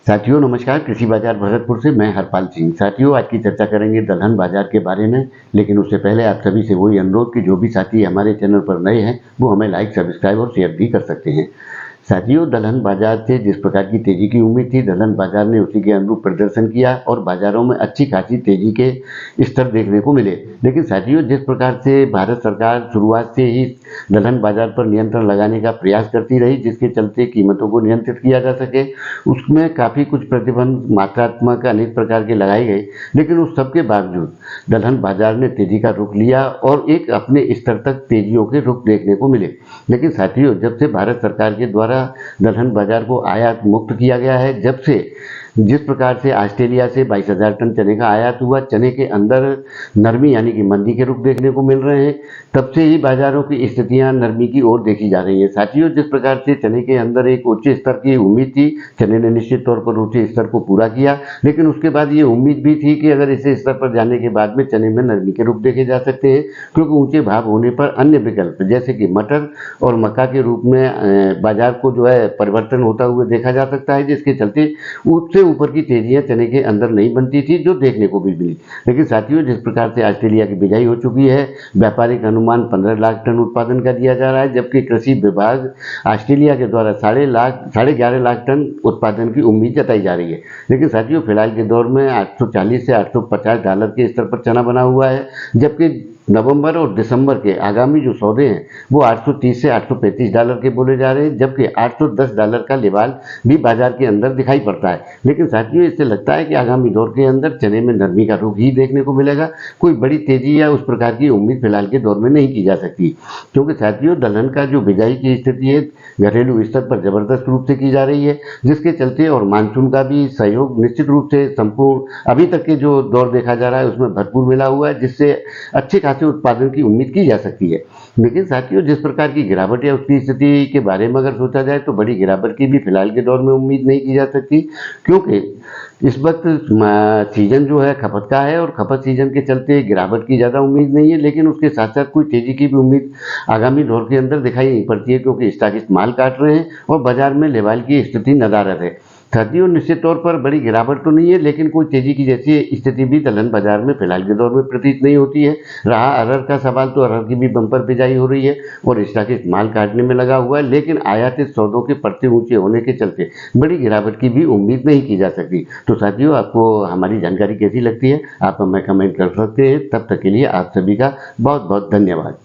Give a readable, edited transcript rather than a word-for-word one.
साथियों नमस्कार। कृषि बाजार भरतपुर से मैं हरपाल सिंह। साथियों आज की चर्चा करेंगे दलहन बाजार के बारे में, लेकिन उससे पहले आप सभी से वही अनुरोध कि जो भी साथी हमारे चैनल पर नए हैं वो हमें लाइक, सब्सक्राइब और शेयर भी कर सकते हैं। साथियों दलहन बाजार से जिस प्रकार की तेजी की उम्मीद थी, दलहन बाजार ने उसी के अनुरूप प्रदर्शन किया और बाजारों में अच्छी खासी तेजी के स्तर देखने को मिले। लेकिन साथियों जिस प्रकार से भारत सरकार शुरुआत से ही दलहन बाजार पर नियंत्रण लगाने का प्रयास करती रही, जिसके चलते कीमतों को नियंत्रित किया जा सके, उसमें काफ़ी कुछ प्रतिबंध मात्रात्मक अनेक प्रकार के लगाए गए। लेकिन उस सब के बावजूद दलहन बाजार ने तेजी का रुख लिया और एक अपने स्तर तक तेजियों के रुख देखने को मिले। लेकिन साथियों जब से भारत सरकार के द्वारा दलहन बाजार को आयात मुक्त किया गया है, जब से जिस प्रकार से ऑस्ट्रेलिया से 22,000 टन चने का आयात हुआ, चने के अंदर नरमी यानी कि मंदी के रुख देखने को मिल रहे हैं, तब से ही बाजारों की स्थितियां नरमी की ओर देखी जा रही है। साथियों जिस प्रकार से चने के अंदर एक उच्च स्तर की उम्मीद थी, चने ने निश्चित तौर पर उच्च स्तर को पूरा किया, लेकिन उसके बाद ये उम्मीद भी थी कि अगर इस स्तर पर जाने के बाद में चने में नरमी के रुख देखे जा सकते हैं, क्योंकि ऊंचे भाव होने पर अन्य विकल्प जैसे कि मटर और मक्का के रूप में बाजार को जो है परिवर्तन होता हुआ देखा जा सकता है, जिसके चलते उससे ऊपर की तेजियां चने के अंदर नहीं बनती थी, जो देखने को भी मिली। लेकिन साथियों जिस प्रकार से ऑस्ट्रेलिया की बिजाई हो चुकी है, व्यापारिक अनुमान 15 लाख टन उत्पादन का दिया जा रहा है, जबकि कृषि विभाग ऑस्ट्रेलिया के द्वारा 11.5 लाख टन उत्पादन की उम्मीद जताई जा रही है। लेकिन साथियों फिलहाल के दौर में $840 से $850 के स्तर पर चना बना हुआ है, जबकि नवंबर और दिसंबर के आगामी जो सौदे हैं वो $830 से $835 के बोले जा रहे हैं, जबकि $810 का लेवल भी बाजार के अंदर दिखाई पड़ता है। लेकिन साथियों इससे लगता है कि आगामी दौर के अंदर चने में नरमी का रुख ही देखने को मिलेगा। कोई बड़ी तेजी या उस प्रकार की उम्मीद फिलहाल के दौर में नहीं की जा सकती, क्योंकि साथियों दलहन का जो बिजाई की स्थिति है घरेलू स्तर पर जबरदस्त रूप से की जा रही है, जिसके चलते और मानसून का भी सहयोग निश्चित रूप से संपूर्ण अभी तक के जो दौर देखा जा रहा है उसमें भरपूर मिला हुआ है, जिससे अच्छे खासे उत्पादन की उम्मीद की जा सकती है। लेकिन साथियों जिस प्रकार की गिरावट है उसकी स्थिति के बारे में अगर सोचा जाए तो बड़ी गिरावट की भी फिलहाल के दौर में उम्मीद नहीं की जा सकती, क्योंकि इस वक्त सीजन जो है खपत का है और खपत सीजन के चलते गिरावट की ज़्यादा उम्मीद नहीं है। लेकिन उसके साथ साथ कोई तेजी की भी उम्मीद आगामी दौर के अंदर दिखाई नहीं पड़ती है, क्योंकि स्टॉकिस्ट माल काट रहे हैं और बाजार में लेवाल की स्थिति नदारद है। साथियों निश्चित तौर पर बड़ी गिरावट तो नहीं है, लेकिन कोई तेजी की जैसी स्थिति भी दलहन बाजार में फिलहाल के दौर में प्रतीत नहीं होती है। रहा अरहर का सवाल तो अरहर की भी बम्पर बिजाई हो रही है और स्टॉकिस्ट माल काटने में लगा हुआ है, लेकिन आयातित सौदों के पड़ते ऊंचे होने के चलते बड़ी गिरावट की भी उम्मीद नहीं की जा सकती। तो साथियों आपको हमारी जानकारी कैसी लगती है आप हमें कमेंट कर सकते हैं। तब तक के लिए आप सभी का बहुत बहुत धन्यवाद।